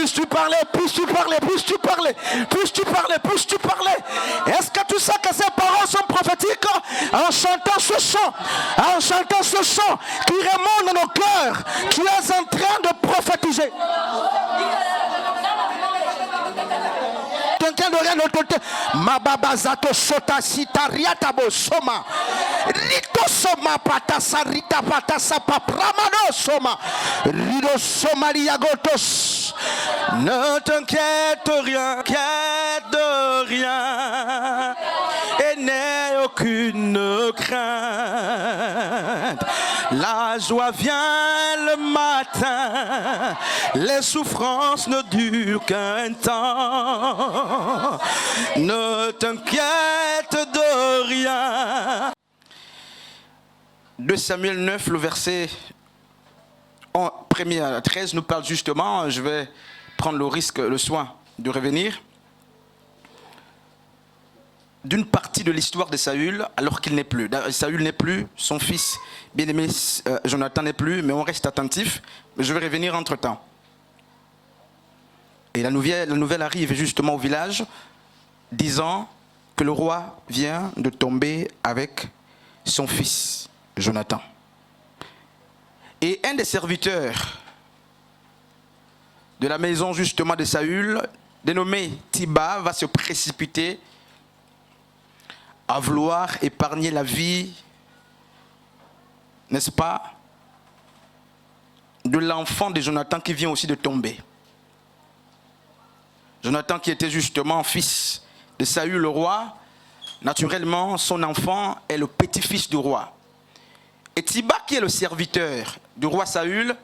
puisses-tu parler, puisses-tu parler, puisses-tu parler, puisses-tu parler, puisses-tu parler. Est-ce que tu sais que ces paroles sont prophétiques? En chantant ce chant qui remonte dans nos cœurs, tu es en train de prophétiser. Mababazato sota sitariata bosoma rito soma patasa rita patasa papramano soma rido somalia gotos. Ne t'inquiète de rien et n'aie aucune crainte. La joie vient le matin, les souffrances ne durent qu'un temps. Ne t'inquiète de rien. 2 Samuel 9, le verset 1er à 13 nous parle justement, je vais prendre le risque, le soin de revenir, d'une partie de l'histoire de Saül alors qu'il n'est plus. Saül n'est plus, son fils bien-aimé Jonathan n'est plus, mais on reste attentif. Je vais revenir entre-temps. Et la nouvelle arrive justement au village, disant que le roi vient de tomber avec son fils Jonathan. Et un des serviteurs de la maison justement de Saül, dénommé Tiba, va se précipiter à vouloir épargner la vie, n'est-ce pas, de l'enfant de Jonathan qui vient aussi de tomber. Jonathan qui était justement fils de Saül le roi, naturellement son enfant est le petit-fils du roi. Et Tiba qui est le serviteur du roi Saül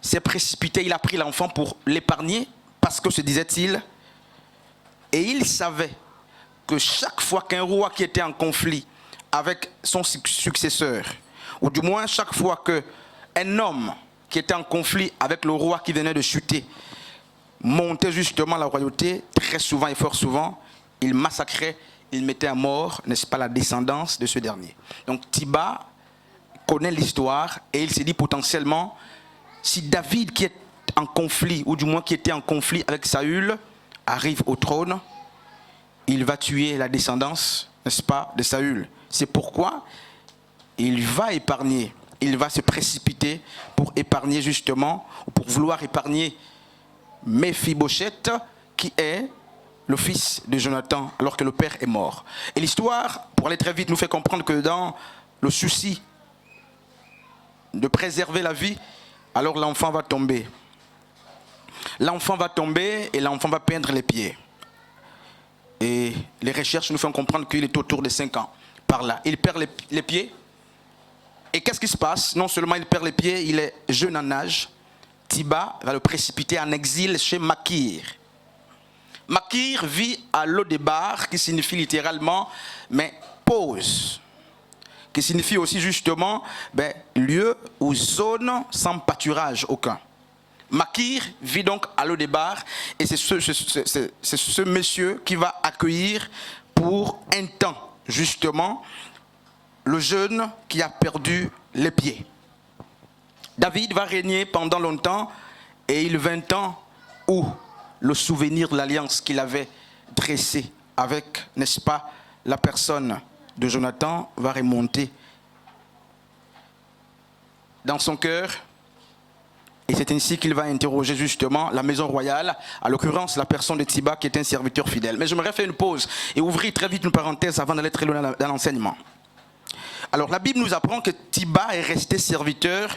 s'est précipité, il a pris l'enfant pour l'épargner parce que se disait-il, et il savait que chaque fois qu'un roi qui était en conflit avec son successeur, ou du moins chaque fois qu'un homme qui était en conflit avec le roi qui venait de chuter, montait justement la royauté, très souvent et fort souvent, il massacrait, il mettait à mort, n'est-ce pas, la descendance de ce dernier. Donc Tiba connaît l'histoire et il s'est dit potentiellement, si David qui est en conflit, ou du moins qui était en conflit avec Saül, arrive au trône, il va tuer la descendance, n'est-ce pas, de Saül. C'est pourquoi il va épargner, il va se précipiter pour épargner justement, ou pour vouloir épargner Méphibosheth, qui est le fils de Jonathan, alors que le père est mort. Et l'histoire, pour aller très vite, nous fait comprendre que dans le souci de préserver la vie, alors l'enfant va tomber. L'enfant va tomber et l'enfant va perdre les pieds. Et les recherches nous font comprendre qu'il est autour de 5 ans. Par là, il perd les pieds. Et qu'est-ce qui se passe? Non seulement il perd les pieds, il est jeune en âge. Tiba va le précipiter en exil chez Makir. Makir vit à Lodebar, qui signifie littéralement mais pause, qui signifie aussi justement lieu ou zone sans pâturage aucun. Makir vit donc à Lodebar et c'est ce monsieur qui va accueillir pour un temps justement le jeune qui a perdu les pieds. David va régner pendant longtemps et il vint un temps où le souvenir de l'alliance qu'il avait dressée avec, n'est-ce pas, la personne de Jonathan va remonter dans son cœur. Et c'est ainsi qu'il va interroger justement la maison royale, à l'occurrence la personne de Tiba qui est un serviteur fidèle. Mais j'aimerais faire une pause et ouvrir très vite une parenthèse avant d'aller très loin dans l'enseignement. Alors la Bible nous apprend que Tiba est resté serviteur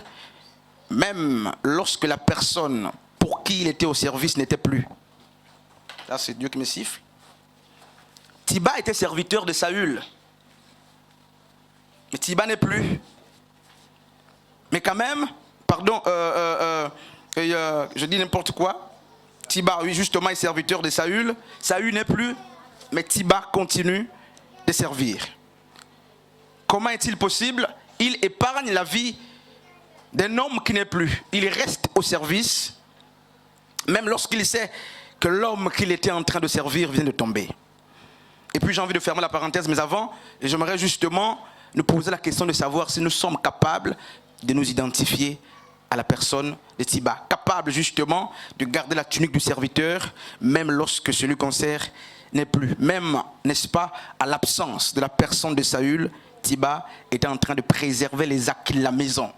même lorsque la personne pour qui il était au service n'était plus. Là c'est Dieu qui me siffle. Tiba était serviteur de Saül. Mais Tiba n'est plus. Mais quand même, pardon, je dis n'importe quoi. Tiba, oui, justement, est serviteur de Saül. Saül n'est plus, mais Tiba continue de servir. Comment est-il possible? Il épargne la vie d'un homme qui n'est plus. Il reste au service, même lorsqu'il sait que l'homme qu'il était en train de servir vient de tomber. Et puis j'ai envie de fermer la parenthèse, mais avant, j'aimerais justement nous poser la question de savoir si nous sommes capables de nous identifier à la personne de Tiba, capable justement de garder la tunique du serviteur, même lorsque celui qu'on sert n'est plus. Même, n'est-ce pas, à l'absence de la personne de Saül, Tiba était en train de préserver les acquis de la maison.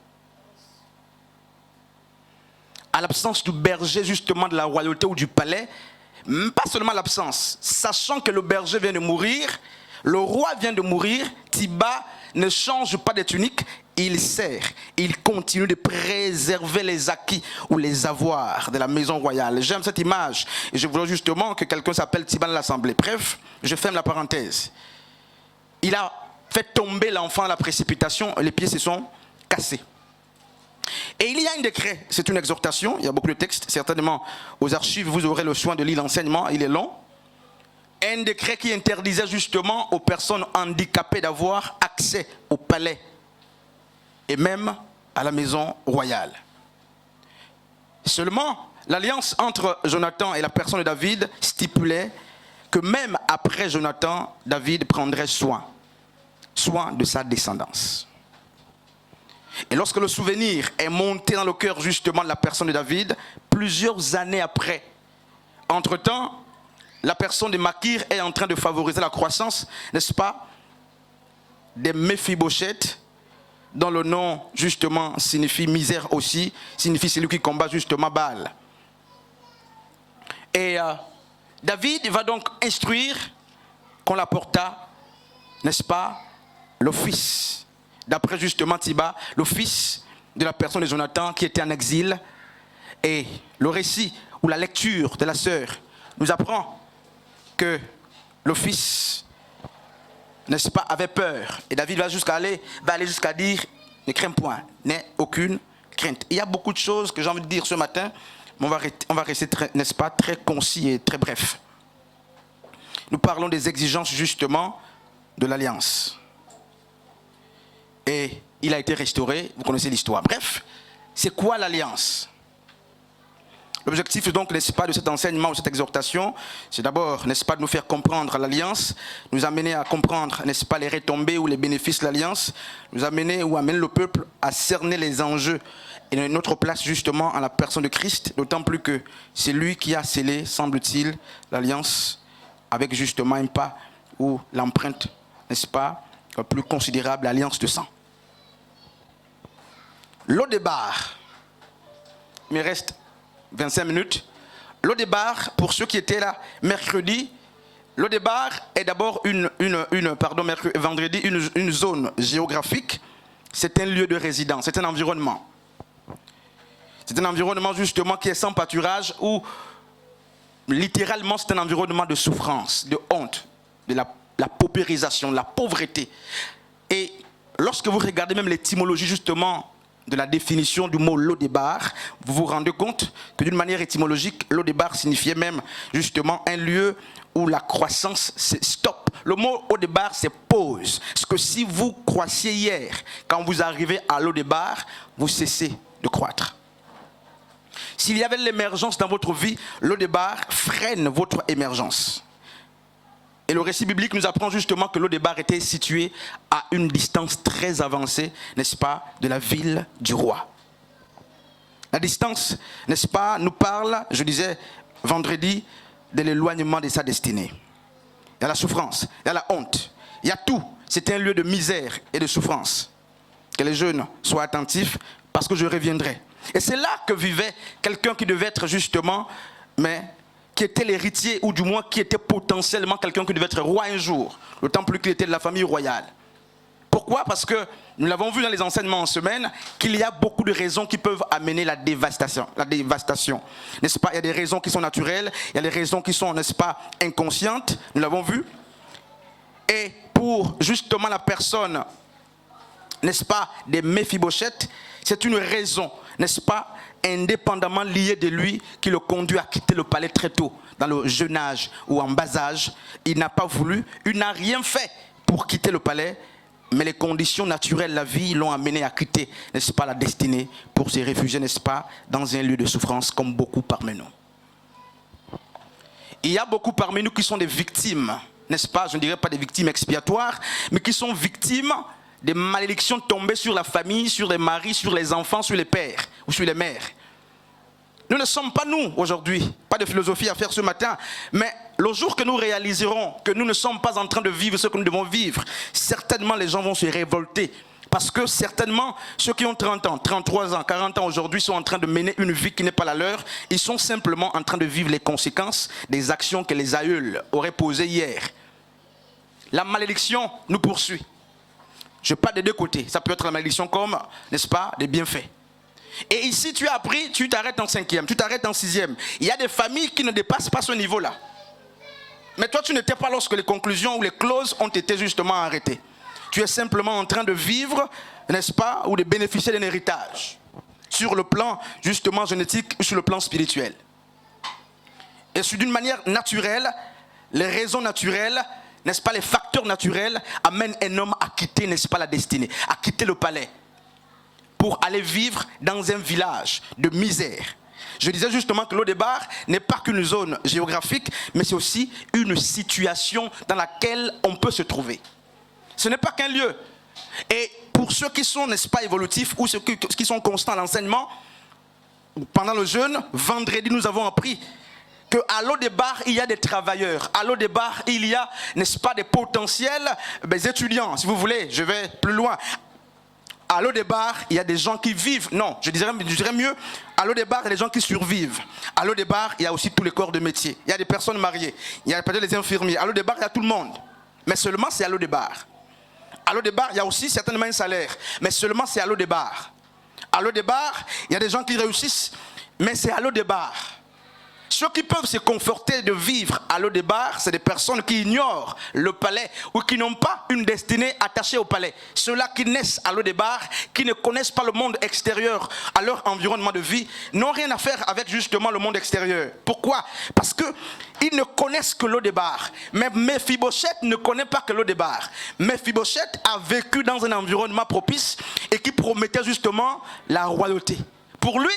À l'absence du berger justement de la royauté ou du palais, pas seulement l'absence, sachant que le berger vient de mourir, le roi vient de mourir, Tiba ne change pas de tunique, il sert, il continue de préserver les acquis ou les avoirs de la maison royale. J'aime cette image et je voulais justement que quelqu'un s'appelle Tiba dans l'assemblée. Bref, je ferme la parenthèse. Il a fait tomber l'enfant à la précipitation, les pieds se sont cassés. Et il y a un décret, c'est une exhortation, il y a beaucoup de textes, certainement aux archives vous aurez le soin de lire l'enseignement, il est long. Un décret qui interdisait justement aux personnes handicapées d'avoir accès au palais et même à la maison royale. Seulement, l'alliance entre Jonathan et la personne de David stipulait que même après Jonathan, David prendrait soin de sa descendance. Et lorsque le souvenir est monté dans le cœur justement de la personne de David, plusieurs années après, entre-temps, la personne de Makir est en train de favoriser la croissance, n'est-ce pas, des Méphibosheth, dont le nom justement signifie misère aussi, signifie celui qui combat justement Baal. Et David va donc instruire qu'on l'apporta, n'est-ce pas, le fils, d'après justement Tiba, le fils de la personne de Jonathan qui était en exil. Et le récit ou la lecture de la sœur nous apprend que le fils, n'est-ce pas, avait peur. Et David va aller jusqu'à dire, ne crains point, n'aie aucune crainte. Il y a beaucoup de choses que j'ai envie de dire ce matin, mais on va rester, n'est-ce pas, très concis et très bref. Nous parlons des exigences justement de l'alliance. Et il a été restauré, vous connaissez l'histoire. Bref, c'est quoi l'alliance? L'objectif donc, n'est-ce pas, de cet enseignement ou cette exhortation, c'est d'abord, n'est-ce pas, de nous faire comprendre l'alliance, nous amener à comprendre, n'est-ce pas, les retombées ou les bénéfices de l'alliance, nous amener ou amener le peuple à cerner les enjeux et notre place justement en la personne de Christ, d'autant plus que c'est lui qui a scellé, semble-t-il, l'alliance avec justement un pas ou l'empreinte, n'est-ce pas, plus considérable, l'alliance de sang. Lo-Debar, il me reste 25 minutes. Lo-Debar, pour ceux qui étaient là mercredi, Lo-Debar est d'abord vendredi, une zone géographique. C'est un lieu de résidence, c'est un environnement. C'est un environnement justement qui est sans pâturage, où littéralement c'est un environnement de souffrance, de honte, de la paupérisation, de la pauvreté. Et lorsque vous regardez même l'étymologie justement de la définition du mot Lo-Debar, vous vous rendez compte que d'une manière étymologique, Lo-Debar signifiait même justement un lieu où la croissance c'est stop. Le mot Lo-Debar c'est pause. Parce que si vous croissiez hier, quand vous arrivez à Lo-Debar, vous cessez de croître. S'il y avait l'émergence dans votre vie, Lo-Debar freine votre émergence. Et le récit biblique nous apprend justement que Lo-Debar était situé à une distance très avancée, n'est-ce pas, de la ville du roi. La distance, n'est-ce pas, nous parle, je disais vendredi, de l'éloignement de sa destinée. Il y a la souffrance, il y a la honte, il y a tout. C'est un lieu de misère et de souffrance. Que les jeunes soient attentifs parce que je reviendrai. Et c'est là que vivait quelqu'un qui devait être justement, mais qui était l'héritier, ou du moins qui était potentiellement quelqu'un qui devait être roi un jour, d'autant plus qu'il était de la famille royale. Pourquoi? Parce que nous l'avons vu dans les enseignements en semaine, qu'il y a beaucoup de raisons qui peuvent amener la dévastation. N'est-ce pas? Il y a des raisons qui sont naturelles, il y a des raisons qui sont, n'est-ce pas, inconscientes, nous l'avons vu. Et pour justement la personne, n'est-ce pas, des Méphibosheth, c'est une raison, n'est-ce pas, indépendamment lié de lui, qui le conduit à quitter le palais très tôt, dans le jeune âge ou en bas âge. Il n'a pas voulu, il n'a rien fait pour quitter le palais, mais les conditions naturelles de la vie l'ont amené à quitter, n'est-ce pas, la destinée, pour se réfugier, n'est-ce pas, dans un lieu de souffrance, comme beaucoup parmi nous. Il y a beaucoup parmi nous qui sont des victimes, n'est-ce pas, je ne dirais pas des victimes expiatoires, mais qui sont victimes des malédictions tombées sur la famille, sur les maris, sur les enfants, sur les pères ou sur les mères. Nous ne sommes pas nous aujourd'hui, pas de philosophie à faire ce matin, mais le jour que nous réaliserons que nous ne sommes pas en train de vivre ce que nous devons vivre, certainement les gens vont se révolter. Parce que certainement, ceux qui ont 30 ans, 33 ans, 40 ans aujourd'hui sont en train de mener une vie qui n'est pas la leur. Ils sont simplement en train de vivre les conséquences des actions que les aïeuls auraient posées hier. La malédiction nous poursuit. Je parle des deux côtés. Ça peut être la malédiction comme, n'est-ce pas, des bienfaits. Et ici, tu as appris, tu t'arrêtes en 5e, tu t'arrêtes en 6e. Il y a des familles qui ne dépassent pas ce niveau-là. Mais toi, tu n'étais pas lorsque les conclusions ou les clauses ont été justement arrêtées. Tu es simplement en train de vivre, n'est-ce pas, ou de bénéficier d'un héritage. Sur le plan, justement, génétique ou sur le plan spirituel. Et d'une manière naturelle, les raisons naturelles, n'est-ce pas, les facteurs naturels amènent un homme à quitter, n'est-ce pas, la destinée, à quitter le palais, pour aller vivre dans un village de misère. Je disais justement que Lo-Debar n'est pas qu'une zone géographique, mais c'est aussi une situation dans laquelle on peut se trouver. Ce n'est pas qu'un lieu. Et pour ceux qui sont, n'est-ce pas, évolutifs ou ceux qui sont constants à l'enseignement, pendant le jeûne, vendredi, nous avons appris qu'à Lo-Debar, il y a des travailleurs. À Lo-Debar, il y a, n'est-ce pas, des potentiels étudiants. Si vous voulez, je vais plus loin. À Lo-Debar, il y a des gens qui vivent. Non, je dirais mieux, à Lo-Debar, il y a des gens qui survivent. À Lo-Debar, il y a aussi tous les corps de métier. Il y a des personnes mariées. Il y a peut-être les infirmiers. À Lo-Debar, il y a tout le monde. Mais seulement c'est à Lo-Debar. À Lo-Debar, il y a aussi certainement un salaire. Mais seulement c'est à Lo-Debar. À Lo-Debar, il y a des gens qui réussissent. Mais c'est à Lo-Debar. Ceux qui peuvent se conforter de vivre à Lo-Debar, c'est des personnes qui ignorent le palais ou qui n'ont pas une destinée attachée au palais. Ceux-là qui naissent à Lo-Debar, qui ne connaissent pas le monde extérieur à leur environnement de vie, n'ont rien à faire avec justement le monde extérieur. Pourquoi? Parce qu'ils ne connaissent que Lo-Debar. Mais Mephibosheth ne connaît pas que Lo-Debar. Mephibosheth a vécu dans un environnement propice et qui promettait justement la royauté. Pour lui,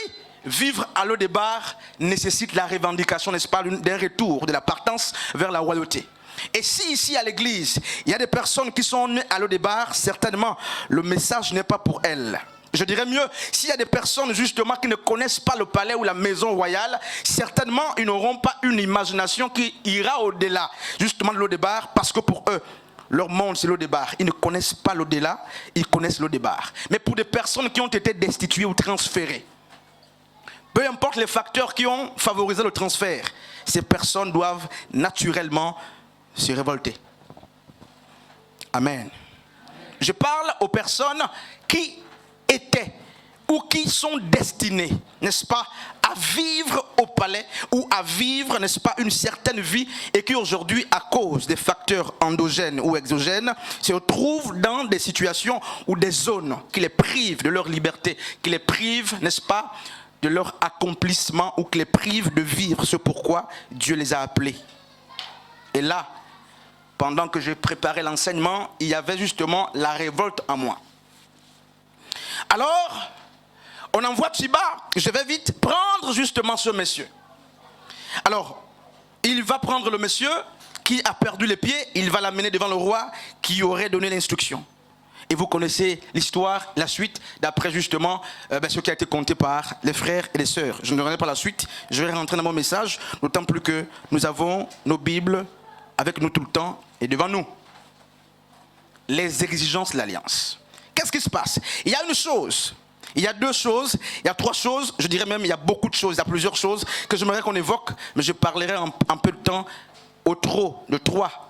vivre à Lo-Debar nécessite la revendication, n'est-ce pas, d'un retour, de la partance vers la royauté. Et si ici à l'église, il y a des personnes qui sont nées à Lo-Debar, certainement le message n'est pas pour elles. Je dirais mieux, s'il y a des personnes justement qui ne connaissent pas le palais ou la maison royale, certainement ils n'auront pas une imagination qui ira au-delà justement de Lo-Debar, parce que pour eux, leur monde c'est Lo-Debar. Ils ne connaissent pas l'au-delà, ils connaissent Lo-Debar. Mais pour des personnes qui ont été destituées ou transférées, peu importe les facteurs qui ont favorisé le transfert, ces personnes doivent naturellement se révolter. Amen. Je parle aux personnes qui étaient ou qui sont destinées, n'est-ce pas, à vivre au palais ou à vivre, n'est-ce pas, une certaine vie et qui aujourd'hui, à cause des facteurs endogènes ou exogènes, se retrouvent dans des situations ou des zones qui les privent de leur liberté, qui les privent, n'est-ce pas, de leur accomplissement ou qui les privent de vivre ce pourquoi Dieu les a appelés. Et là, pendant que je préparais l'enseignement, il y avait justement la révolte en moi. Alors, on envoie Tsiba, je vais vite prendre justement ce monsieur. Alors, il va prendre le monsieur qui a perdu les pieds, il va l'amener devant le roi qui aurait donné l'instruction. Et vous connaissez l'histoire, la suite, d'après justement ce qui a été conté par les frères et les sœurs. Je ne reviendrai pas la suite, je vais rentrer dans mon message, d'autant plus que nous avons nos Bibles avec nous tout le temps et devant nous. Les exigences de l'alliance. Qu'est-ce qui se passe? Il y a une chose, il y a deux choses, il y a trois choses, je dirais même il y a beaucoup de choses, il y a plusieurs choses que j'aimerais qu'on évoque, mais je parlerai en peu de temps au trop de trois.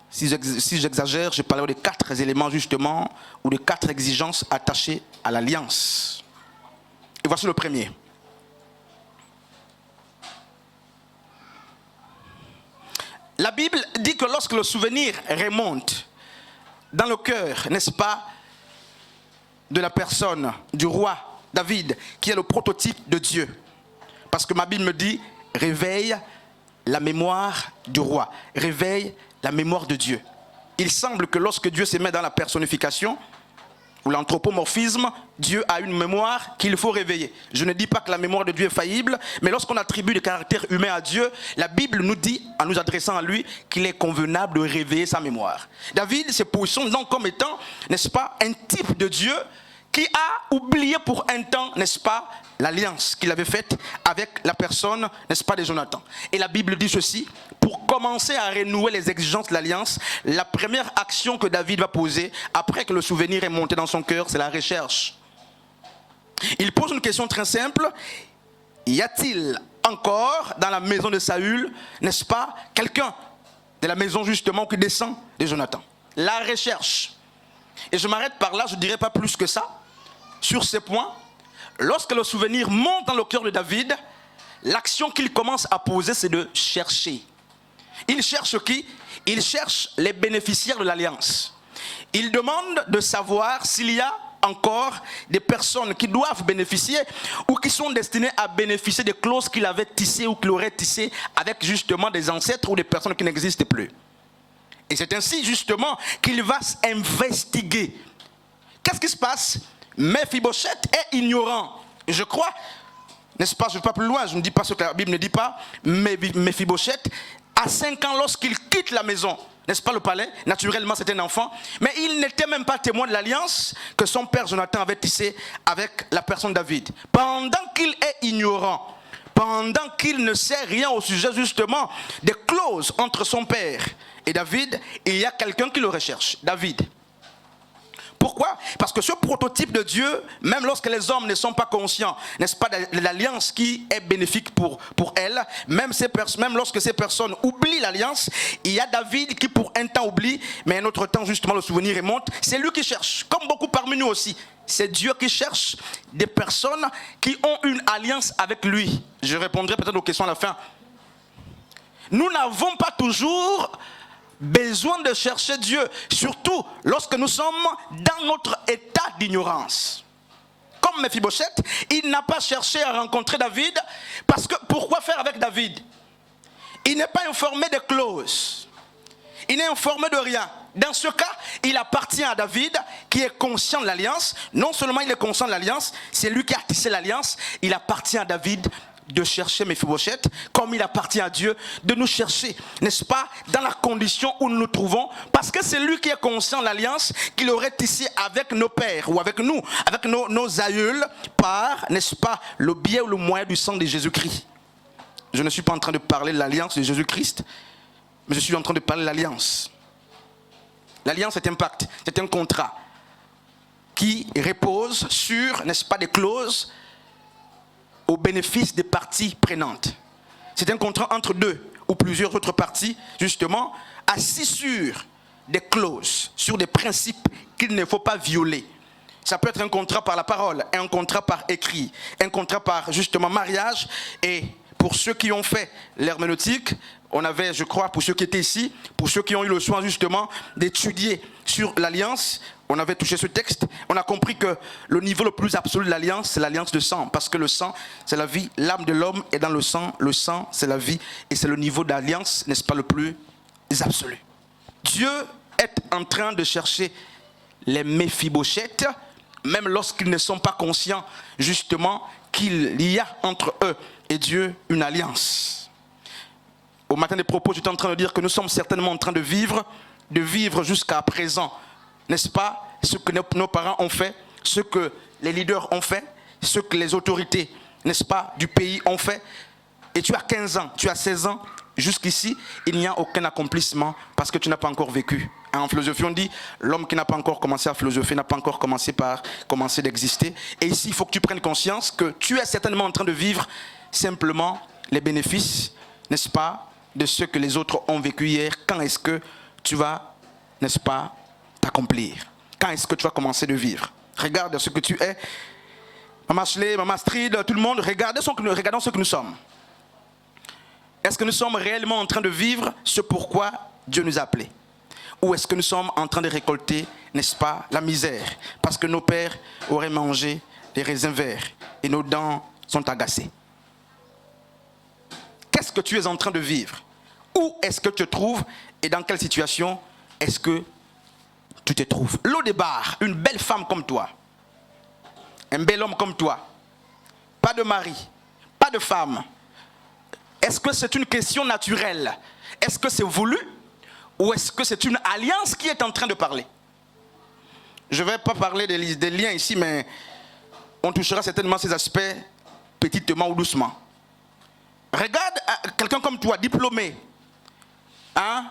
Si j'exagère, je parlerai de 4 éléments justement, ou de 4 exigences attachées à l'alliance. Et voici le premier. La Bible dit que lorsque le souvenir remonte dans le cœur, n'est-ce pas, de la personne, du roi David, qui est le prototype de Dieu. Parce que ma Bible me dit, réveille la mémoire du roi, réveille la mémoire de Dieu. Il semble que lorsque Dieu se met dans la personnification, ou l'anthropomorphisme, Dieu a une mémoire qu'il faut réveiller. Je ne dis pas que la mémoire de Dieu est faillible, mais lorsqu'on attribue des caractères humains à Dieu, la Bible nous dit, en nous adressant à lui, qu'il est convenable de réveiller sa mémoire. David se positionne donc comme étant, n'est-ce pas, un type de Dieu qui a oublié pour un temps, n'est-ce pas, l'alliance qu'il avait faite avec la personne, n'est-ce pas, de Jonathan. Et la Bible dit ceci: pour commencer à renouer les exigences de l'alliance, la première action que David va poser, après que le souvenir est monté dans son cœur, c'est la recherche. Il pose une question très simple: y a-t-il encore dans la maison de Saül, n'est-ce pas, quelqu'un de la maison justement qui descend de Jonathan? La recherche. Et je m'arrête par là, je ne dirai pas plus que ça sur ces points. Lorsque le souvenir monte dans le cœur de David, l'action qu'il commence à poser, c'est de chercher. Il cherche qui? Il cherche les bénéficiaires de l'alliance. Il demande de savoir s'il y a encore des personnes qui doivent bénéficier ou qui sont destinées à bénéficier des clauses qu'il avait tissées ou qu'il aurait tissées avec justement des ancêtres ou des personnes qui n'existent plus. Et c'est ainsi justement qu'il va investiguer. Qu'est-ce qui se passe? Mephibosheth est ignorant. Je crois, n'est-ce pas, je ne vais pas plus loin, je ne dis pas ce que la Bible ne dit pas, mais Mephibosheth, à 5 ans, lorsqu'il quitte la maison, n'est-ce pas, le palais, naturellement c'est un enfant, mais il n'était même pas témoin de l'alliance que son père Jonathan avait tissée avec la personne David. Pendant qu'il est ignorant, pendant qu'il ne sait rien au sujet justement des clauses entre son père et David, il y a quelqu'un qui le recherche, David. Pourquoi? Parce que ce prototype de Dieu, même lorsque les hommes ne sont pas conscients, n'est-ce pas, de l'alliance qui est bénéfique pour elle, même lorsque ces personnes oublient l'alliance, il y a David qui pour un temps oublie, mais un autre temps justement le souvenir remonte. C'est lui qui cherche, comme beaucoup parmi nous aussi. C'est Dieu qui cherche des personnes qui ont une alliance avec lui. Je répondrai peut-être aux questions à la fin. Nous n'avons pas toujours besoin de chercher Dieu, surtout lorsque nous sommes dans notre état d'ignorance. Comme Mephibosheth, il n'a pas cherché à rencontrer David, parce que pourquoi faire avec David? Il n'est pas informé des clauses, il n'est informé de rien. Dans ce cas, il appartient à David qui est conscient de l'alliance. Non seulement il est conscient de l'alliance, c'est lui qui a tissé l'alliance. Il appartient à David de chercher Mephibosheth, comme il appartient à Dieu de nous chercher, n'est-ce pas, dans la condition où nous nous trouvons, parce que c'est lui qui est conscient de l'alliance qu'il aurait tissé avec nos pères, ou avec nous, avec nos aïeuls, par, n'est-ce pas, le biais ou le moyen du sang de Jésus-Christ. Je ne suis pas en train de parler de l'alliance de Jésus-Christ, mais je suis en train de parler de l'alliance. L'alliance est un pacte, c'est un contrat qui repose sur, n'est-ce pas, des clauses au bénéfice des parties prenantes. C'est un contrat entre deux ou plusieurs autres parties, justement, assis sur des clauses, sur des principes qu'il ne faut pas violer. Ça peut être un contrat par la parole, un contrat par écrit, un contrat par, justement, mariage. Et pour ceux qui ont fait l'herméneutique, on avait, je crois, pour ceux qui étaient ici, pour ceux qui ont eu le soin, justement, d'étudier sur l'alliance, on avait touché ce texte, on a compris que le niveau le plus absolu de l'alliance, c'est l'alliance de sang. Parce que le sang, c'est la vie, l'âme de l'homme est dans le sang, c'est la vie, et c'est le niveau d'alliance, n'est-ce pas, le plus absolu. Dieu est en train de chercher les Mephibosheth, même lorsqu'ils ne sont pas conscients, justement, qu'il y a entre eux et Dieu une alliance. Au matin des propos, j'étais en train de dire que nous sommes certainement en train de vivre jusqu'à présent, n'est-ce pas, ce que nos parents ont fait, ce que les leaders ont fait, ce que les autorités, n'est-ce pas, du pays ont fait. Et tu as 15 ans, tu as 16 ans, jusqu'ici, il n'y a aucun accomplissement parce que tu n'as pas encore vécu. En philosophie, on dit, l'homme qui n'a pas encore commencé à philosopher n'a pas encore commencé d'exister. Et ici, il faut que tu prennes conscience que tu es certainement en train de vivre simplement les bénéfices, n'est-ce pas, de ce que les autres ont vécu hier. Quand est-ce que tu vas, n'est-ce pas, t'accomplir? Quand est-ce que tu vas commencer de vivre? Regarde ce que tu es. Maman Ashley, Maman Astrid, tout le monde, regardons ce que nous sommes. Est-ce que nous sommes réellement en train de vivre ce pourquoi Dieu nous a appelés? Ou est-ce que nous sommes en train de récolter, n'est-ce pas, la misère? Parce que nos pères auraient mangé des raisins verts et nos dents sont agacées. Qu'est-ce que tu es en train de vivre? Où est-ce que tu te trouves et dans quelle situation est-ce que tu te trouves. Lodébar, une belle femme comme toi, un bel homme comme toi, pas de mari, pas de femme. Est-ce que c'est une question naturelle? Est-ce que c'est voulu? Ou est-ce que c'est une alliance qui est en train de parler? Je ne vais pas parler des liens ici, mais on touchera certainement ces aspects petitement ou doucement. Regarde quelqu'un comme toi, diplômé, hein,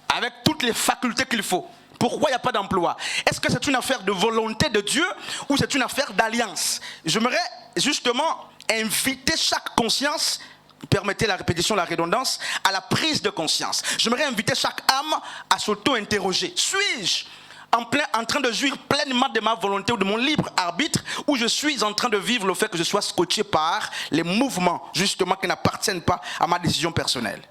avec toutes les facultés qu'il faut. Pourquoi il n'y a pas d'emploi? Est-ce que c'est une affaire de volonté de Dieu ou c'est une affaire d'alliance? J'aimerais justement inviter chaque conscience, permettez la répétition, la redondance, à la prise de conscience. J'aimerais inviter chaque âme à s'auto-interroger. Suis-je en train de jouir pleinement de ma volonté ou de mon libre arbitre, ou je suis en train de vivre le fait que je sois scotché par les mouvements justement qui n'appartiennent pas à ma décision personnelle?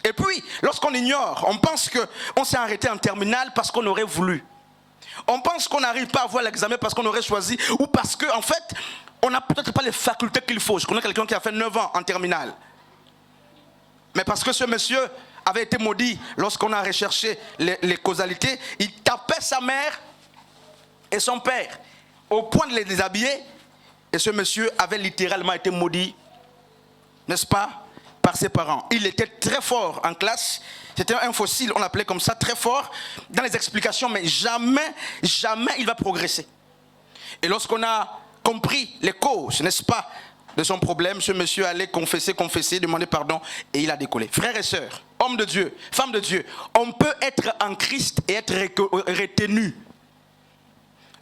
Et puis, lorsqu'on ignore, on pense qu'on s'est arrêté en terminale parce qu'on aurait voulu. On pense qu'on n'arrive pas à avoir l'examen parce qu'on aurait choisi, ou parce qu'en fait, on n'a peut-être pas les facultés qu'il faut. Je connais quelqu'un qui a fait 9 ans en terminale. Mais parce que ce monsieur avait été maudit lorsqu'on a recherché les causalités, il tapait sa mère et son père au point de les déshabiller. Et ce monsieur avait littéralement été maudit, n'est-ce pas, par ses parents. Il était très fort en classe. C'était un fossile, on l'appelait comme ça, très fort dans les explications, mais jamais il va progresser. Et lorsqu'on a compris les causes, n'est-ce pas, de son problème, ce monsieur allait confesser, demander pardon, et il a décollé. Frères et sœurs, hommes de Dieu, femmes de Dieu, on peut être en Christ et être retenu.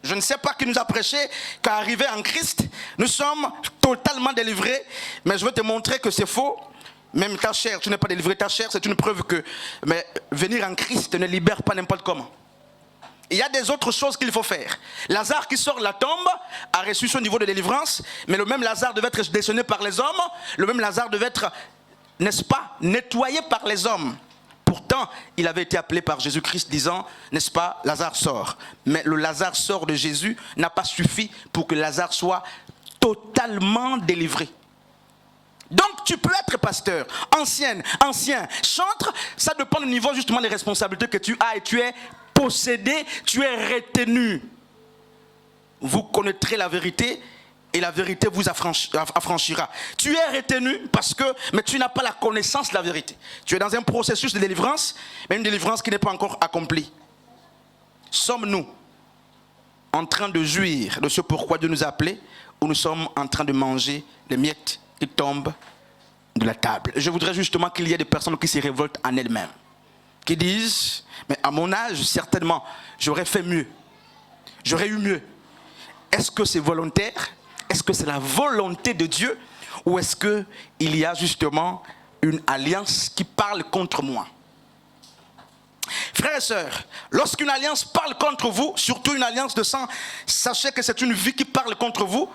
Je ne sais pas qui nous a prêché qu'à arriver en Christ, nous sommes totalement délivrés, mais je veux te montrer que c'est faux. Même ta chair, tu n'es pas délivré, ta chair, c'est une preuve que venir en Christ ne libère pas n'importe comment. Il y a des autres choses qu'il faut faire. Lazare qui sort de la tombe a reçu son niveau de délivrance, mais le même Lazare devait être descendu par les hommes, le même Lazare devait être, n'est-ce pas, nettoyé par les hommes. Pourtant, il avait été appelé par Jésus-Christ disant, n'est-ce pas, Lazare sort. Mais le Lazare sort de Jésus n'a pas suffi pour que Lazare soit totalement délivré. Donc tu peux être pasteur, ancien, chantre, ça dépend du niveau justement des responsabilités que tu as et tu es possédé, tu es retenu. Vous connaîtrez la vérité et la vérité vous affranchira. Tu es retenu mais tu n'as pas la connaissance de la vérité. Tu es dans un processus de délivrance, mais une délivrance qui n'est pas encore accomplie. Sommes-nous en train de jouir de ce pourquoi Dieu nous a appelés, ou nous sommes en train de manger les miettes qui tombent de la table? Je voudrais justement qu'il y ait des personnes qui se révoltent en elles-mêmes, qui disent, mais à mon âge, certainement, j'aurais fait mieux, j'aurais eu mieux. Est-ce que c'est volontaire? Est-ce que c'est la volonté de Dieu? Ou est-ce qu'il y a justement une alliance qui parle contre moi? Frères et sœurs, lorsqu'une alliance parle contre vous, surtout une alliance de sang, sachez que c'est une vie qui parle contre vous.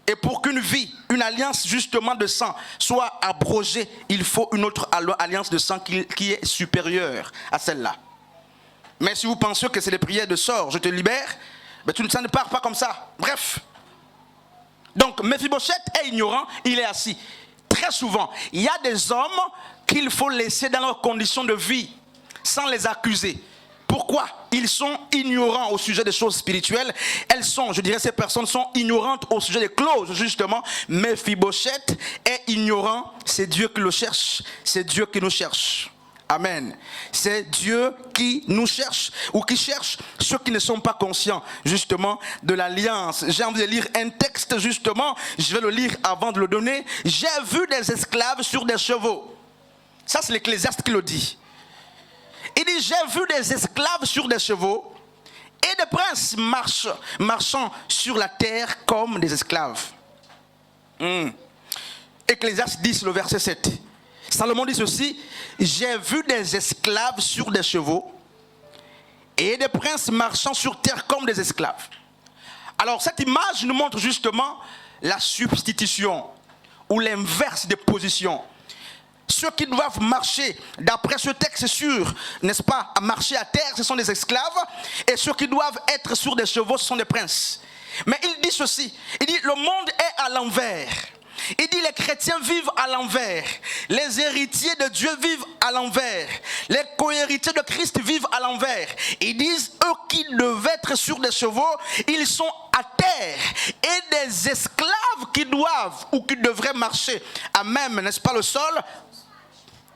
Et pour qu'une vie, une alliance justement de sang soit abrogée, il faut une autre alliance de sang qui est supérieure à celle-là. Mais si vous pensez que c'est les prières de sort, je te libère, mais ça ne part pas comme ça. Bref. Donc, Méphibosheth est ignorant, il est assis. Très souvent, il y a des hommes qu'il faut laisser dans leurs conditions de vie, sans les accuser. Pourquoi? Ils sont ignorants au sujet des choses spirituelles. Ces personnes sont ignorantes au sujet des clauses, justement. Méphibosheth est ignorant, c'est Dieu qui le cherche, c'est Dieu qui nous cherche. Amen. C'est Dieu qui nous cherche, ou qui cherche ceux qui ne sont pas conscients, justement, de l'alliance. J'ai envie de lire un texte, justement, je vais le lire avant de le donner. J'ai vu des esclaves sur des chevaux. Ça, c'est l'Ecclésiaste qui le dit. Il dit, j'ai vu des esclaves sur des chevaux et des princes marchant sur la terre comme des esclaves. Ecclésiaste 10, le verset 7. Salomon dit ceci, j'ai vu des esclaves sur des chevaux et des princes marchant sur terre comme des esclaves. Alors cette image nous montre justement la substitution ou l'inverse des positions. Ceux qui doivent marcher, d'après ce texte, c'est sûr, n'est-ce pas, à marcher à terre, ce sont des esclaves. Et ceux qui doivent être sur des chevaux, ce sont des princes. Mais il dit ceci, il dit, le monde est à l'envers. Il dit les chrétiens vivent à l'envers. Les héritiers de Dieu vivent à l'envers. Les co-héritiers de Christ vivent à l'envers. Ils disent, eux qui devaient être sur des chevaux, ils sont à terre. Et des esclaves qui doivent ou qui devraient marcher à même, n'est-ce pas, le sol,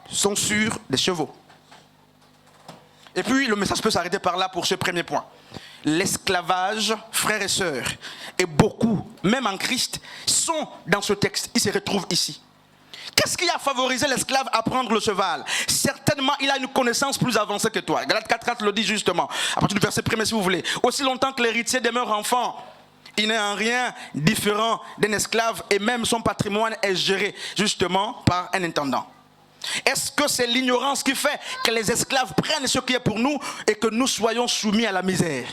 sont sur des chevaux. Et puis le message peut s'arrêter par là pour ce premier point. L'esclavage, frères et sœurs, et beaucoup, même en Christ, sont dans ce texte. Ils se retrouvent ici. Qu'est-ce qui a favorisé l'esclave à prendre le cheval? Certainement, il a une connaissance plus avancée que toi. Galates 4.4 le dit justement, à partir du verset 1er si vous voulez. Aussi longtemps que l'héritier demeure enfant, il n'est en rien différent d'un esclave et même son patrimoine est géré justement par un intendant. Est-ce que c'est l'ignorance qui fait que les esclaves prennent ce qui est pour nous et que nous soyons soumis à la misère?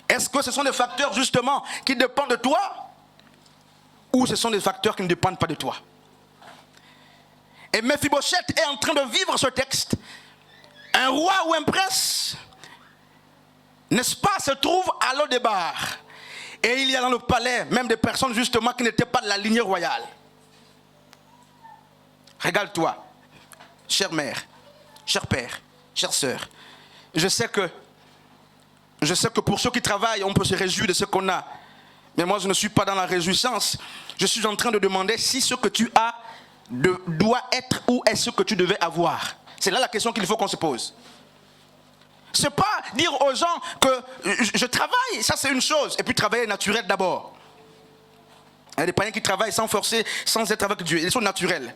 Est-ce que ce sont des facteurs justement qui dépendent de toi ou ce sont des facteurs qui ne dépendent pas de toi? Et Mephibosheth est en train de vivre ce texte. Un roi ou un prince, n'est-ce pas, se trouve à Lo-Débar. Et il y a dans le palais même des personnes justement qui n'étaient pas de la lignée royale. Régale-toi, chère mère, cher père, chère sœur. Je sais que pour ceux qui travaillent, on peut se réjouir de ce qu'on a. Mais moi, je ne suis pas dans la réjouissance. Je suis en train de demander si ce que tu as doit être ou est ce que tu devais avoir. C'est là la question qu'il faut qu'on se pose. Ce n'est pas dire aux gens que je travaille, ça c'est une chose. Et puis travailler est naturel d'abord. Il y a des païens qui travaillent sans forcer, sans être avec Dieu. Ils sont naturels.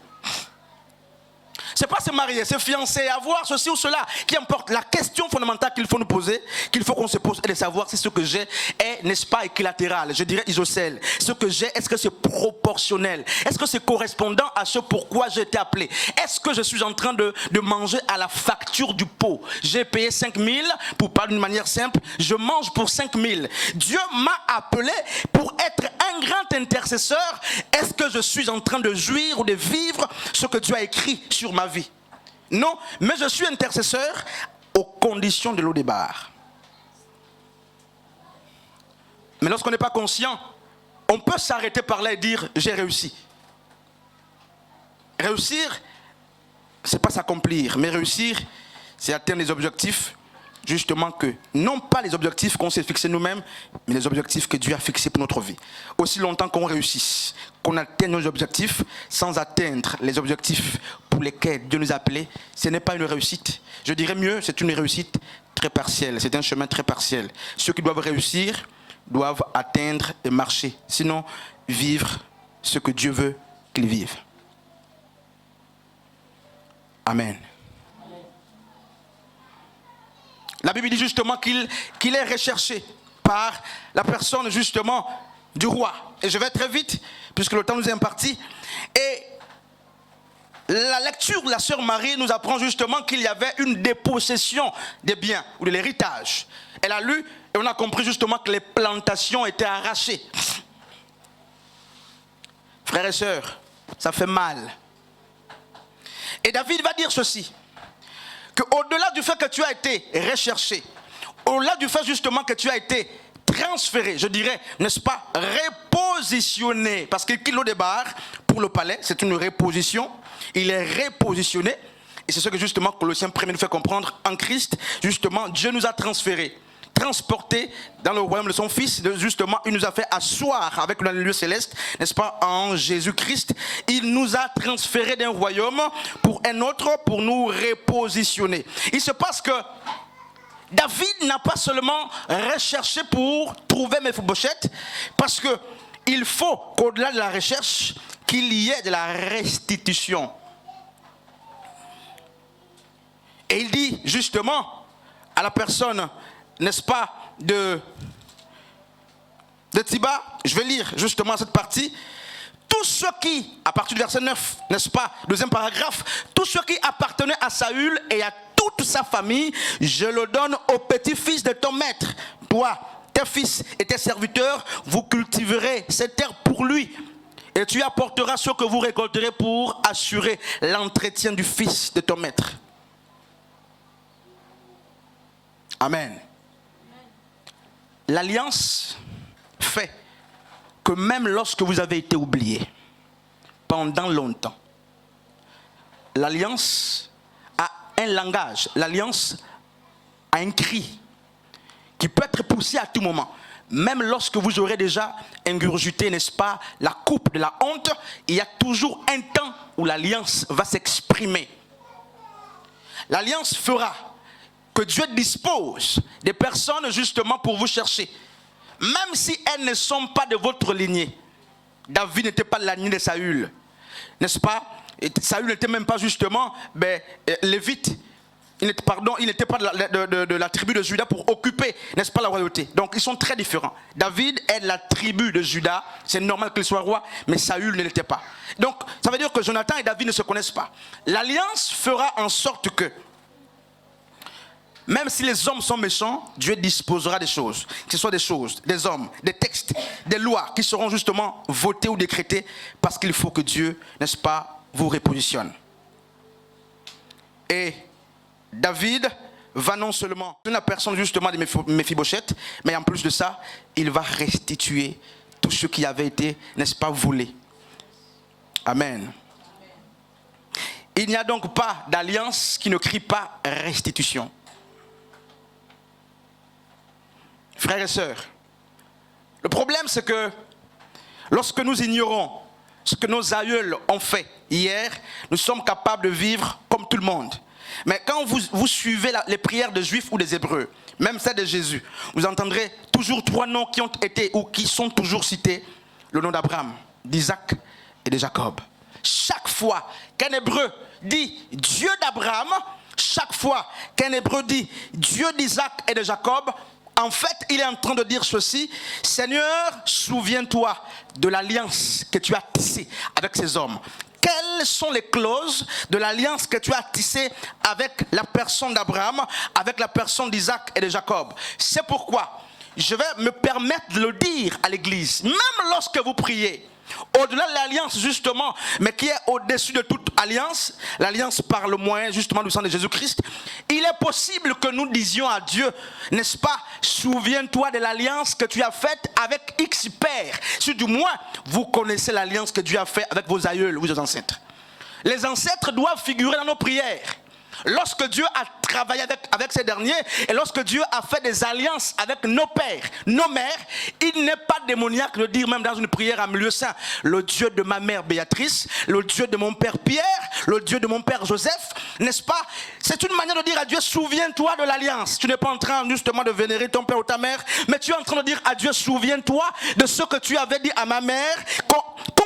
C'est pas se marier, se fiancer, avoir ceci ou cela qui importe. La question fondamentale qu'il faut nous poser, qu'il faut qu'on se pose, est de savoir si ce que j'ai est, n'est-ce pas, équilatéral. Je dirais isocèle. Ce que j'ai, est-ce que c'est proportionnel? Est-ce que c'est correspondant à ce pourquoi j'ai été appelé? Est-ce que je suis en train de manger à la facture du pot? J'ai payé 5 000, pour parler d'une manière simple, je mange pour 5 000. Dieu m'a appelé pour être un grand intercesseur. Est-ce que je suis en train de jouir ou de vivre ce que Dieu a écrit sur ma vie? Non, mais je suis intercesseur aux conditions de Lo-Débar. Mais lorsqu'on n'est pas conscient, on peut s'arrêter par là et dire j'ai réussi. Réussir, c'est pas s'accomplir, mais réussir, c'est atteindre les objectifs, justement que, non pas les objectifs qu'on s'est fixés nous-mêmes, mais les objectifs que Dieu a fixés pour notre vie. Aussi longtemps qu'on réussisse, qu'on atteigne nos objectifs, sans atteindre les objectifs pour lesquels Dieu nous a appelés, ce n'est pas une réussite. Je dirais mieux, c'est une réussite très partielle, c'est un chemin très partiel. Ceux qui doivent réussir doivent atteindre et marcher, sinon vivre ce que Dieu veut qu'ils vivent. Amen. La Bible dit justement qu'il est recherché par la personne justement du roi. Et je vais très vite, puisque le temps nous est imparti. Et la lecture de la sœur Marie nous apprend justement qu'il y avait une dépossession des biens ou de l'héritage. Elle a lu et on a compris justement que les plantations étaient arrachées. Frères et sœurs, ça fait mal. Et David va dire ceci, qu'au-delà du fait que tu as été recherché, au-delà du fait justement que tu as été transféré, je dirais, n'est-ce pas, repositionné, parce qu'il quitte Lo-Débar pour le palais, c'est une reposition, il est repositionné, et c'est ce que justement Colossiens 1 nous fait comprendre, en Christ, justement, Dieu nous a transférés, transportés dans le royaume de son Fils, justement, il nous a fait asseoir avec le lieu céleste, n'est-ce pas, en Jésus-Christ. Il nous a transférés d'un royaume pour un autre, pour nous repositionner. Il se passe que David n'a pas seulement recherché pour trouver Mephibosheth, parce que il faut qu'au-delà de la recherche, qu'il y ait de la restitution. Et il dit justement à la personne, n'est-ce pas, de Tsiba, je vais lire justement cette partie. Tout ce qui, à partir du verset 9, n'est-ce pas, deuxième paragraphe, tout ce qui appartenait à Saül et à toute sa famille, je le donne au petit-fils de ton maître. Toi, tes fils et tes serviteurs, vous cultiverez cette terre pour lui. Et tu apporteras ce que vous récolterez pour assurer l'entretien du fils de ton maître. Amen. L'alliance fait que même lorsque vous avez été oublié, pendant longtemps, l'alliance a un langage, l'alliance a un cri qui peut être poussé à tout moment. Même lorsque vous aurez déjà ingurgité, n'est-ce pas, la coupe de la honte, il y a toujours un temps où l'alliance va s'exprimer. L'alliance fera que Dieu dispose des personnes justement pour vous chercher. Même si elles ne sont pas de votre lignée. David n'était pas de la lignée de Saül, n'est-ce pas? Et Saül n'était même pas justement lévite. Il n'était pas de la tribu de Juda pour occuper, n'est-ce pas, la royauté. Donc ils sont très différents. David est de la tribu de Juda, c'est normal qu'il soit roi, mais Saül ne l'était pas. Donc ça veut dire que Jonathan et David ne se connaissent pas. L'alliance fera en sorte que, même si les hommes sont méchants, Dieu disposera des choses, que ce soit des choses, des hommes, des textes, des lois qui seront justement votées ou décrétées parce qu'il faut que Dieu, n'est-ce pas, vous repositionne. Et David va non seulement la personne justement de Méphibosheth, mais en plus de ça, il va restituer tout ce qui avait été, n'est-ce pas, volé. Amen. Il n'y a donc pas d'alliance qui ne crie pas restitution. Frères et sœurs, le problème c'est que lorsque nous ignorons ce que nos aïeuls ont fait hier, nous sommes capables de vivre comme tout le monde. Mais quand vous suivez les prières des Juifs ou des Hébreux, même celles de Jésus, vous entendrez toujours trois noms qui ont été ou qui sont toujours cités. Le nom d'Abraham, d'Isaac et de Jacob. Chaque fois qu'un Hébreu dit Dieu d'Abraham, chaque fois qu'un Hébreu dit Dieu d'Isaac et de Jacob, en fait, il est en train de dire ceci: Seigneur, souviens-toi de l'alliance que tu as tissée avec ces hommes. Quelles sont les clauses de l'alliance que tu as tissée avec la personne d'Abraham, avec la personne d'Isaac et de Jacob? C'est pourquoi je vais me permettre de le dire à l'église. Même lorsque vous priez, au-delà de l'alliance justement, mais qui est au-dessus de toute alliance, l'alliance par le moyen justement du sang de Jésus-Christ, il est possible que nous disions à Dieu, n'est-ce pas, souviens-toi de l'alliance que tu as faite avec X père. Si du moins vous connaissez l'alliance que Dieu a faite avec vos aïeuls ou vos ancêtres. Les ancêtres doivent figurer dans nos prières. Lorsque Dieu a travaillé avec ces derniers et lorsque Dieu a fait des alliances avec nos pères, nos mères, il n'est pas démoniaque de dire même dans une prière en milieu saint: le Dieu de ma mère Béatrice, le Dieu de mon père Pierre, le Dieu de mon père Joseph, n'est-ce pas? C'est une manière de dire à Dieu: souviens-toi de l'alliance. Tu n'es pas en train justement de vénérer ton père ou ta mère, mais tu es en train de dire à Dieu: souviens-toi de ce que tu avais dit à ma mère.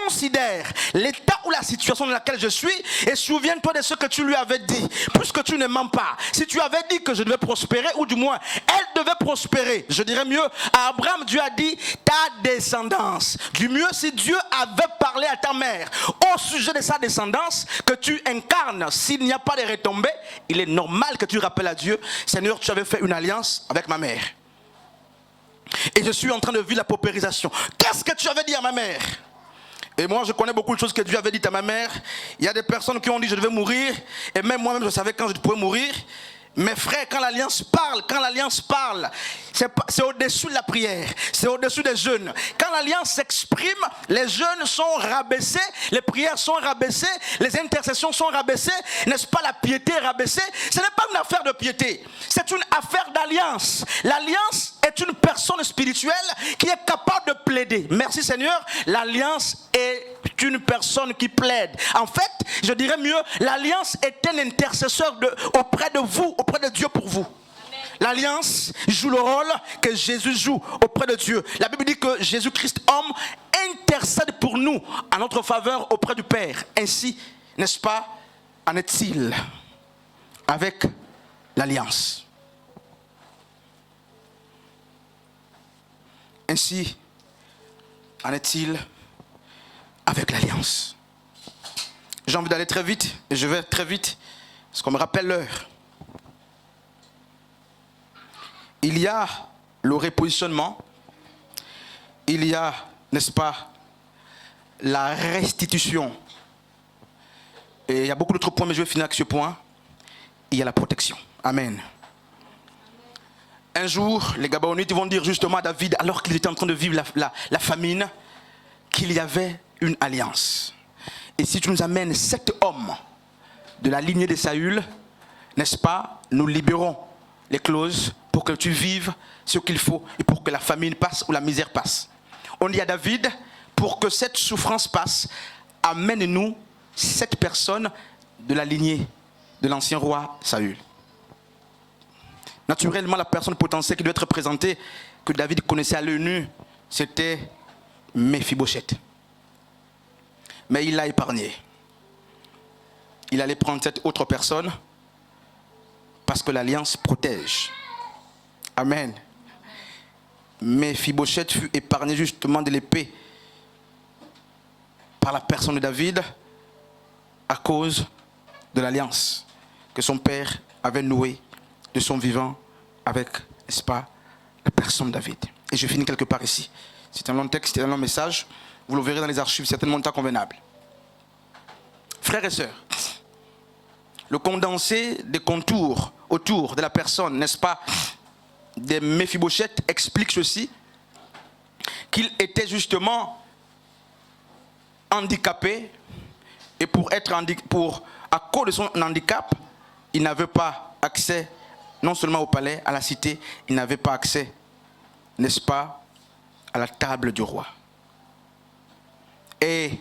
Considère l'état ou la situation dans laquelle je suis et souviens-toi de ce que tu lui avais dit. Puisque tu ne mens pas, si tu avais dit que je devais prospérer, ou du moins elle devait prospérer, je dirais mieux, à Abraham Dieu a dit ta descendance. Du mieux, si Dieu avait parlé à ta mère au sujet de sa descendance que tu incarnes, s'il n'y a pas de retombées, il est normal que tu rappelles à Dieu: Seigneur, tu avais fait une alliance avec ma mère et je suis en train de vivre la paupérisation. Qu'est-ce que tu avais dit à ma mère? Et moi, je connais beaucoup de choses que Dieu avait dites à ma mère. Il y a des personnes qui ont dit je devais mourir. Et même moi-même, je savais quand je pouvais mourir. Mes frères, quand l'alliance parle, c'est au-dessus de la prière, c'est au-dessus des jeûnes. Quand l'alliance s'exprime, les jeûnes sont rabaissés, les prières sont rabaissées, les intercessions sont rabaissées, n'est-ce pas, la piété est rabaissée. Ce n'est pas une affaire de piété, c'est une affaire d'alliance. L'alliance est une personne spirituelle qui est capable de plaider. Merci Seigneur, l'alliance est une personne qui plaide. En fait, je dirais mieux, l'alliance est un intercesseur auprès de vous, auprès de Dieu pour vous. L'alliance joue le rôle que Jésus joue auprès de Dieu. La Bible dit que Jésus-Christ, homme, intercède pour nous à notre faveur auprès du Père. Ainsi, n'est-ce pas, en est-il avec l'alliance. Ainsi, en est-il avec l'alliance. J'ai envie d'aller très vite, et je vais très vite, parce qu'on me rappelle l'heure. Il y a le repositionnement, il y a, n'est-ce pas, la restitution. Et il y a beaucoup d'autres points, mais je vais finir avec ce point. Il y a la protection. Amen. Un jour, les Gabaonites vont dire justement à David, alors qu'il était en train de vivre la famine, qu'il y avait une alliance. Et si tu nous amènes 7 hommes de la lignée de Saül, n'est-ce pas, nous libérons les clauses pour que tu vives ce qu'il faut et pour que la famine passe ou la misère passe. On dit à David, pour que cette souffrance passe, amène-nous 7 personnes de la lignée de l'ancien roi Saül. Naturellement, la personne potentielle qui doit être présentée, que David connaissait à l'œil nu, c'était Méphibosheth. Mais il l'a épargné. Il allait prendre cette autre personne parce que l'alliance protège. Amen. Méphibosheth fut épargné justement de l'épée par la personne de David à cause de l'alliance que son père avait nouée de son vivant avec, n'est-ce pas, la personne de David. Et je finis quelque part ici. C'est un long texte, c'est un long message. Vous le verrez dans les archives, certainement un temps convenable. Frères et sœurs, le condensé des contours autour de la personne, n'est-ce pas, de Méphibosheth explique ceci, qu'il était justement handicapé et à cause de son handicap, il n'avait pas accès non seulement au palais, à la cité, il n'avait pas accès, n'est-ce pas, à la table du roi. Et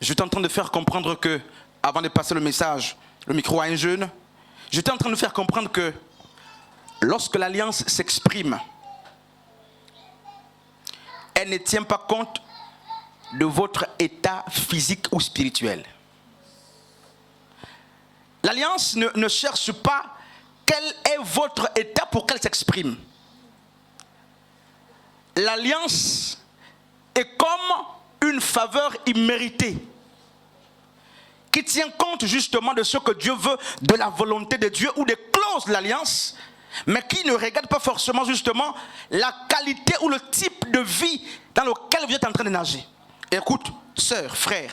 j'étais en train de faire comprendre que, avant de passer le message, le micro à un jeune, j'étais en train de faire comprendre que lorsque l'alliance s'exprime, elle ne tient pas compte de votre état physique ou spirituel. L'alliance ne cherche pas quel est votre état pour qu'elle s'exprime. L'alliance est comme une faveur imméritée qui tient compte justement de ce que Dieu veut, de la volonté de Dieu ou des clauses de l'alliance, mais qui ne regarde pas forcément justement la qualité ou le type de vie dans lequel vous êtes en train de nager. Écoute, sœur, frère,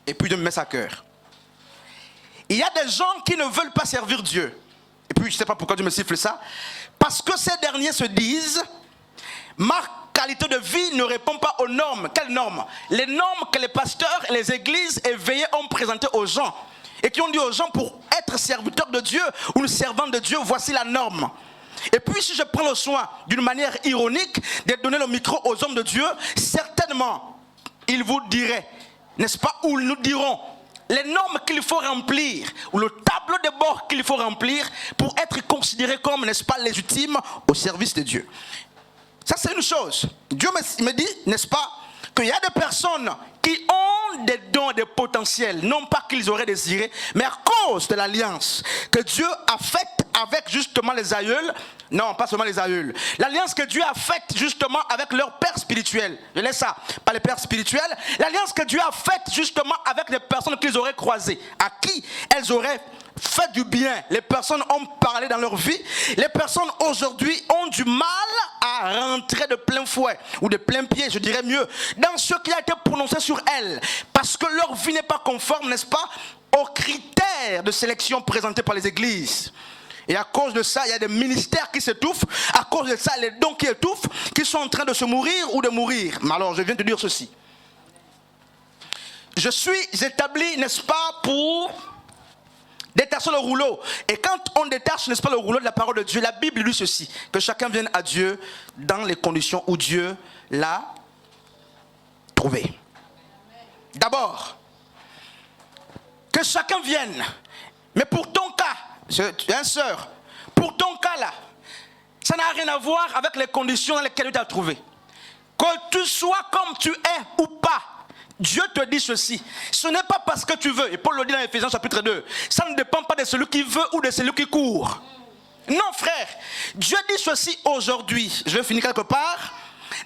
et puis de me mettre à cœur. Il y a des gens qui ne veulent pas servir Dieu. Et puis je ne sais pas pourquoi Dieu me siffle ça. Parce que ces derniers se disent, ma qualité de vie ne répond pas aux normes. Quelles normes? Les normes que les pasteurs et les églises éveillées ont présentées aux gens. Et qui ont dit aux gens, pour être serviteur de Dieu ou servant de Dieu, voici la norme. Et puis si je prends le soin d'une manière ironique de donner le micro aux hommes de Dieu, certainement ils vous diraient, n'est-ce pas, ou ils nous diront les normes qu'il faut remplir, ou le tableau de bord qu'il faut remplir pour être considéré comme, n'est-ce pas, légitime au service de Dieu. Ça c'est une chose. Dieu me dit, n'est-ce pas, qu'il y a des personnes qui ont des dons et des potentiels, non pas qu'ils auraient désiré, mais à cause de l'alliance que Dieu a faite avec justement les aïeuls, non pas seulement les aïeuls, l'alliance que Dieu a faite justement avec leur père spirituel, je laisse ça, pas les pères spirituels, l'alliance que Dieu a faite justement avec les personnes qu'ils auraient croisées, à qui elles auraient fait du bien, les personnes ont parlé dans leur vie, les personnes aujourd'hui ont du mal à rentrer de plein fouet, ou de plein pied, je dirais mieux, dans ce qui a été prononcé sur elles, parce que leur vie n'est pas conforme, n'est-ce pas, aux critères de sélection présentés par les églises. Et à cause de ça, il y a des ministères qui s'étouffent, à cause de ça, les dons qui étouffent, qui sont en train de se mourir ou de mourir. Mais alors, je viens de dire ceci. Je suis établi, n'est-ce pas, pour détacher le rouleau. Et quand on détache, n'est-ce pas, le rouleau de la parole de Dieu, la Bible dit ceci, que chacun vienne à Dieu dans les conditions où Dieu l'a trouvé. D'abord, que chacun vienne. Mais pour ton cas, bien sœur, pour ton cas là, ça n'a rien à voir avec les conditions dans lesquelles tu as trouvé. Que tu sois comme tu es ou pas, Dieu te dit ceci. Ce n'est pas parce que tu veux, et Paul le dit dans Éphésiens chapitre 2, ça ne dépend pas de celui qui veut ou de celui qui court. Non frère, Dieu dit ceci aujourd'hui, je vais finir quelque part,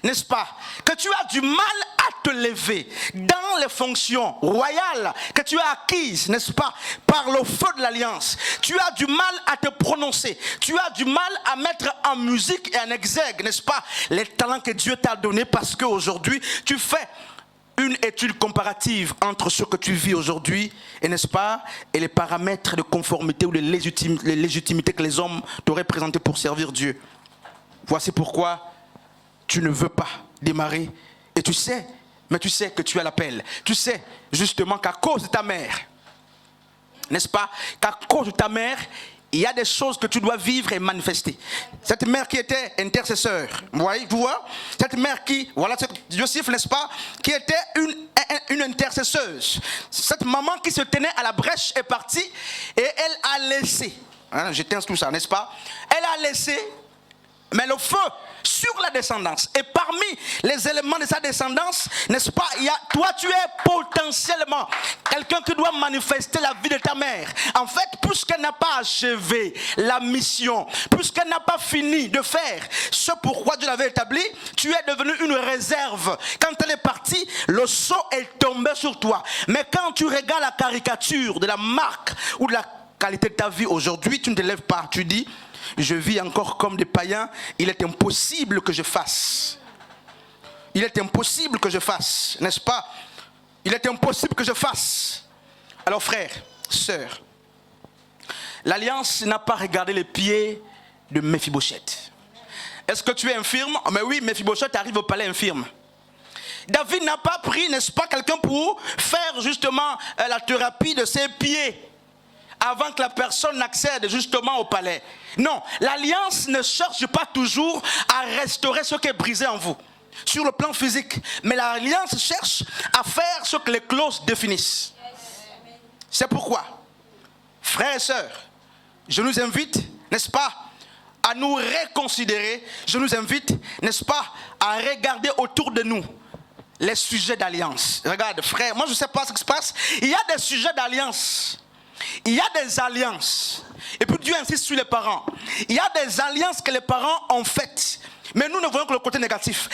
n'est-ce pas, que tu as du mal à te lever dans les fonctions royales que tu as acquises, n'est-ce pas, par le feu de l'alliance. Tu as du mal à te prononcer, tu as du mal à mettre en musique et en exergue, n'est-ce pas, les talents que Dieu t'a donnés, parce qu'aujourd'hui tu fais une étude comparative entre ce que tu vis aujourd'hui, et n'est-ce pas, et les paramètres de conformité ou de légitimité que les hommes t'auraient présenté pour servir Dieu. Voici pourquoi tu ne veux pas démarrer et tu sais que tu as l'appel. Tu sais justement qu'à cause de ta mère, n'est-ce pas, qu'à cause de ta mère, il y a des choses que tu dois vivre et manifester. Cette mère qui était intercesseur, vous voyez, cette mère qui, voilà, Joseph, n'est-ce pas, qui était une intercesseuse. Cette maman qui se tenait à la brèche est partie et elle a laissé, hein, j'éteins tout ça, n'est-ce pas, elle a laissé, mais le feu sur la descendance. Et parmi les éléments de sa descendance, n'est-ce pas, toi tu es potentiellement quelqu'un qui doit manifester la vie de ta mère. En fait, puisqu'elle n'a pas achevé la mission, puisqu'elle n'a pas fini de faire ce pourquoi Dieu l'avait établi, tu es devenu une réserve. Quand elle est partie, le sceau est tombé sur toi. Mais quand tu regardes la caricature de la marque ou de la qualité de ta vie aujourd'hui, tu ne te lèves pas, tu dis: je vis encore comme des païens, il est impossible que je fasse. Il est impossible que je fasse, n'est-ce pas? Il est impossible que je fasse. Alors frères, sœurs, l'alliance n'a pas regardé les pieds de Méphibosheth. Est-ce que tu es infirme? Mais oui, Méphibosheth arrive au palais infirme. David n'a pas pris, n'est-ce pas, quelqu'un pour faire justement la thérapie de ses pieds avant que la personne n'accède justement au palais. Non, l'alliance ne cherche pas toujours à restaurer ce qui est brisé en vous, sur le plan physique. Mais l'alliance cherche à faire ce que les clauses définissent. C'est pourquoi, frères et sœurs, je nous invite, n'est-ce pas, à nous reconsidérer. Je nous invite, n'est-ce pas, à regarder autour de nous les sujets d'alliance. Regarde, frère, moi je ne sais pas ce qui se passe. Il y a des sujets d'alliance. Il y a des alliances. Et puis Dieu insiste sur les parents. Il y a des alliances que les parents ont faites. Mais nous ne voyons que le côté négatif.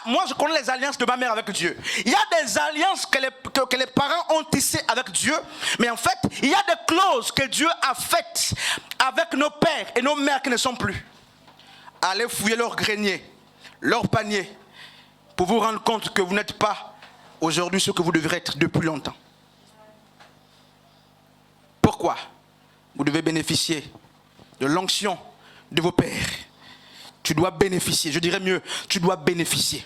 Moi je connais les alliances de ma mère avec Dieu. Il y a des alliances que les parents ont tissées avec Dieu. Mais en fait, il y a des clauses que Dieu a faites avec nos pères et nos mères qui ne sont plus. Allez fouiller leur grenier, leur panier, pour vous rendre compte que vous n'êtes pas aujourd'hui ce que vous devrez être depuis longtemps. Pourquoi? Vous devez bénéficier de l'onction de vos pères. Tu dois bénéficier, je dirais mieux, tu dois bénéficier.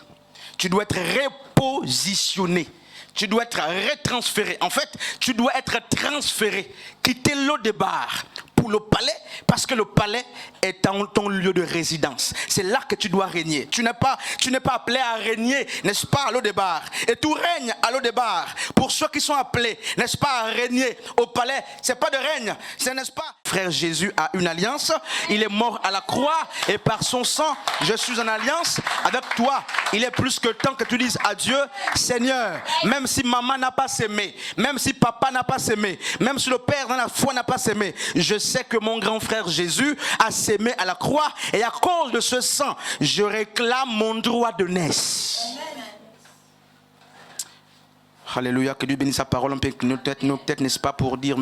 Tu dois être repositionné. Tu dois être retransféré. En fait, tu dois être transféré. Quitter l'O-Débar pour le palais, parce que le palais est ton lieu de résidence. C'est là que tu dois régner. Tu n'es pas appelé à régner, n'est-ce pas, à l'O-Débar. Et tout règne à l'O-Débar. Pour ceux qui sont appelés, n'est-ce pas, à régner au palais, c'est pas de règne, c'est, n'est-ce pas? Frère Jésus a une alliance. Il est mort à la croix et par son sang, je suis en alliance avec toi. Il est plus que temps que tu dises à Dieu: Seigneur, même si maman n'a pas s'aimé, même si papa n'a pas s'aimé, même si le père dans la foi n'a pas s'aimé, je sais que mon grand frère Jésus a s'aimé à la croix et à cause de ce sang, je réclame mon droit de naissance. Alléluia, que Dieu bénisse sa parole. On peut nos têtes, n'est-ce pas, pour dire